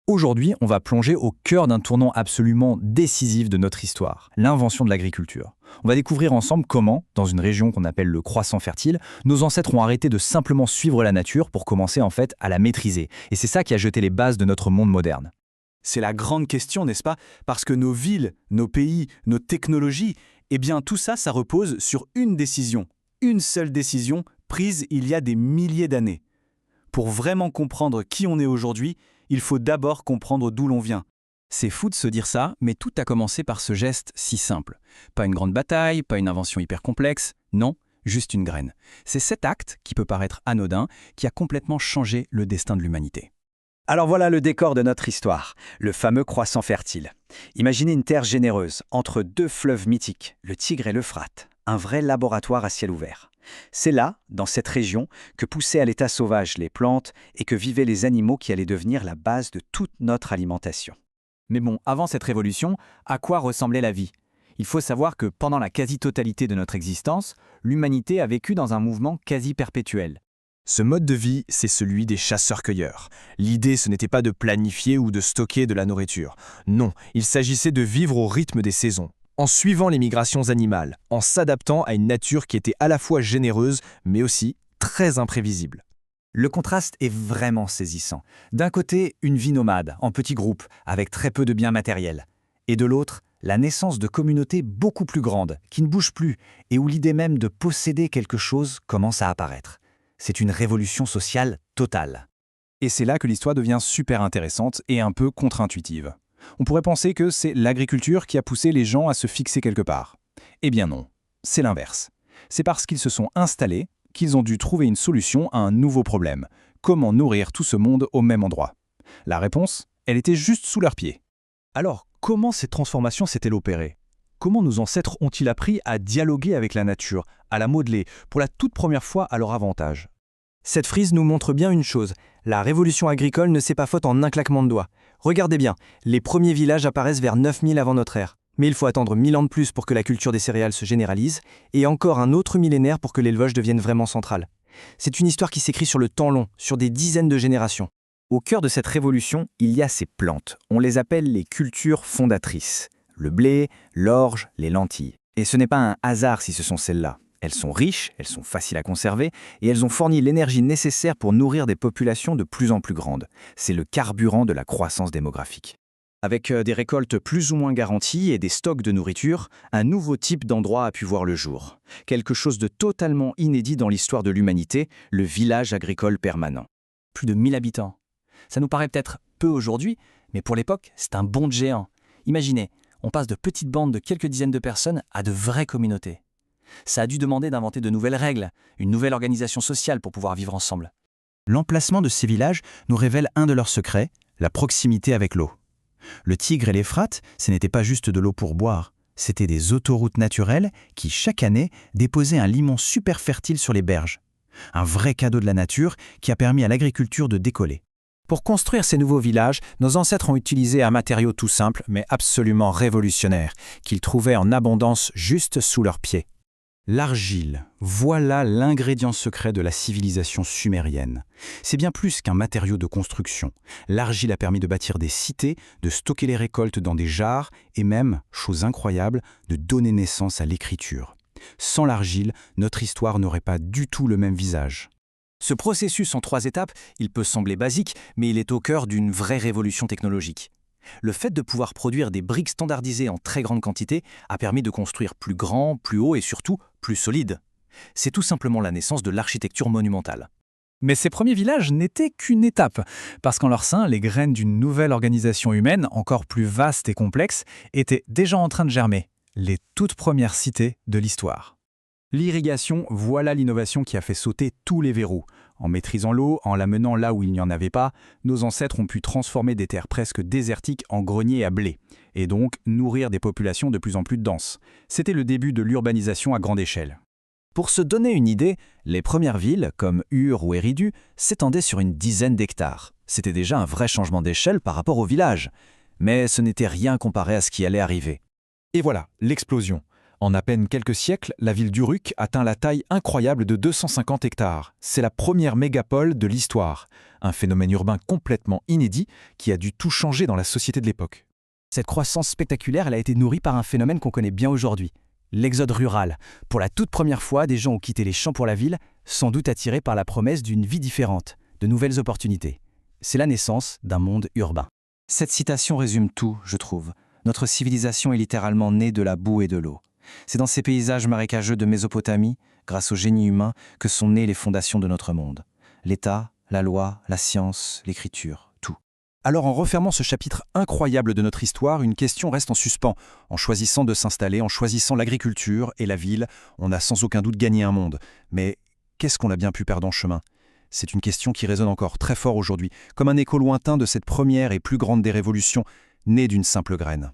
Aujourd'hui, on va plonger au cœur d'un tournant absolument décisif de notre histoire, l'invention de l'agriculture. On va découvrir ensemble comment, dans une région qu'on appelle le croissant fertile, nos ancêtres ont arrêté de simplement suivre la nature pour commencer en fait à la maîtriser. Et c'est ça qui a jeté les bases de notre monde moderne. C'est la grande question, n'est-ce pas? Parce que nos villes, nos pays, nos technologies, eh bien tout ça, ça repose sur une seule décision prise il y a des milliers d'années. Pour vraiment comprendre qui on est aujourd'hui, il faut d'abord comprendre d'où l'on vient. C'est fou de se dire ça, mais tout a commencé par ce geste si simple. Pas une grande bataille, pas une invention hyper complexe, non, juste une graine. C'est cet acte, qui peut paraître anodin, qui a complètement changé le destin de l'humanité. Alors voilà le décor de notre histoire, le fameux croissant fertile. Imaginez une terre généreuse, entre deux fleuves mythiques, le Tigre et l'Euphrate, un vrai laboratoire à ciel ouvert. C'est là, dans cette région, que poussaient à l'état sauvage les plantes et que vivaient les animaux qui allaient devenir la base de toute notre alimentation. Mais bon, avant cette révolution, à quoi ressemblait la vie? Il faut savoir que pendant la quasi-totalité de notre existence, l'humanité a vécu dans un mouvement quasi perpétuel. Ce mode de vie, c'est celui des chasseurs-cueilleurs. L'idée, ce n'était pas de planifier ou de stocker de la nourriture. Non, il s'agissait de vivre au rythme des saisons, en suivant les migrations animales, en s'adaptant à une nature qui était à la fois généreuse, mais aussi très imprévisible. Le contraste est vraiment saisissant. D'un côté, une vie nomade, en petits groupes, avec très peu de biens matériels. Et de l'autre, la naissance de communautés beaucoup plus grandes, qui ne bougent plus, et où l'idée même de posséder quelque chose commence à apparaître. C'est une révolution sociale totale. Et c'est là que l'histoire devient super intéressante et un peu contre-intuitive. On pourrait penser que c'est l'agriculture qui a poussé les gens à se fixer quelque part. Eh bien non, c'est l'inverse. C'est parce qu'ils se sont installés qu'ils ont dû trouver une solution à un nouveau problème. Comment nourrir tout ce monde au même endroit? La réponse, elle était juste sous leurs pieds. Alors, comment cette transformation s'est-elle opérée? Comment nos ancêtres ont-ils appris à dialoguer avec la nature, à la modeler, pour la toute première fois à leur avantage? Cette frise nous montre bien une chose, la révolution agricole ne s'est pas faite en un claquement de doigts. Regardez bien, les premiers villages apparaissent vers 9000 avant notre ère. Mais il faut attendre 1000 ans de plus pour que la culture des céréales se généralise, et encore un autre millénaire pour que l'élevage devienne vraiment central. C'est une histoire qui s'écrit sur le temps long, sur des dizaines de générations. Au cœur de cette révolution, il y a ces plantes. On les appelle les cultures fondatrices. Le blé, l'orge, les lentilles. Et ce n'est pas un hasard si ce sont celles-là. Elles sont riches, elles sont faciles à conserver, et elles ont fourni l'énergie nécessaire pour nourrir des populations de plus en plus grandes. C'est le carburant de la croissance démographique. Avec des récoltes plus ou moins garanties et des stocks de nourriture, un nouveau type d'endroit a pu voir le jour. Quelque chose de totalement inédit dans l'histoire de l'humanité, le village agricole permanent. Plus de 1000 habitants. Ça nous paraît peut-être peu aujourd'hui, mais pour l'époque, c'est un bond de géant. Imaginez, on passe de petites bandes de quelques dizaines de personnes à de vraies communautés. Ça a dû demander d'inventer de nouvelles règles, une nouvelle organisation sociale pour pouvoir vivre ensemble. L'emplacement de ces villages nous révèle un de leurs secrets, la proximité avec l'eau. Le Tigre et l'Euphrate, ce n'était pas juste de l'eau pour boire, c'était des autoroutes naturelles qui, chaque année, déposaient un limon super fertile sur les berges. Un vrai cadeau de la nature qui a permis à l'agriculture de décoller. Pour construire ces nouveaux villages, nos ancêtres ont utilisé un matériau tout simple, mais absolument révolutionnaire, qu'ils trouvaient en abondance juste sous leurs pieds. L'argile, voilà l'ingrédient secret de la civilisation sumérienne. C'est bien plus qu'un matériau de construction. L'argile a permis de bâtir des cités, de stocker les récoltes dans des jarres et même, chose incroyable, de donner naissance à l'écriture. Sans l'argile, notre histoire n'aurait pas du tout le même visage. Ce processus en 3 étapes, il peut sembler basique, mais il est au cœur d'une vraie révolution technologique. Le fait de pouvoir produire des briques standardisées en très grande quantité a permis de construire plus grand, plus haut et surtout plus solide. C'est tout simplement la naissance de l'architecture monumentale. Mais ces premiers villages n'étaient qu'une étape, parce qu'en leur sein, les graines d'une nouvelle organisation humaine, encore plus vaste et complexe, étaient déjà en train de germer, les toutes premières cités de l'histoire. L'irrigation, voilà l'innovation qui a fait sauter tous les verrous. En maîtrisant l'eau, en la menant là où il n'y en avait pas, nos ancêtres ont pu transformer des terres presque désertiques en greniers à blé, et donc nourrir des populations de plus en plus denses. C'était le début de l'urbanisation à grande échelle. Pour se donner une idée, les premières villes, comme Ur ou Eridu, s'étendaient sur une dizaine d'hectares. C'était déjà un vrai changement d'échelle par rapport au village. Mais ce n'était rien comparé à ce qui allait arriver. Et voilà, l'explosion. En à peine quelques siècles, la ville d'Uruk atteint la taille incroyable de 250 hectares. C'est la première mégapole de l'histoire. Un phénomène urbain complètement inédit qui a dû tout changer dans la société de l'époque. Cette croissance spectaculaire, elle a été nourrie par un phénomène qu'on connaît bien aujourd'hui, l'exode rural. Pour la toute première fois, des gens ont quitté les champs pour la ville, sans doute attirés par la promesse d'une vie différente, de nouvelles opportunités. C'est la naissance d'un monde urbain. Cette citation résume tout, je trouve. Notre civilisation est littéralement née de la boue et de l'eau. C'est dans ces paysages marécageux de Mésopotamie, grâce au génie humain, que sont nées les fondations de notre monde. L'État, la loi, la science, l'écriture, tout. Alors en refermant ce chapitre incroyable de notre histoire, une question reste en suspens. En choisissant de s'installer, en choisissant l'agriculture et la ville, on a sans aucun doute gagné un monde. Mais qu'est-ce qu'on a bien pu perdre en chemin ? C'est une question qui résonne encore très fort aujourd'hui, comme un écho lointain de cette première et plus grande des révolutions, née d'une simple graine.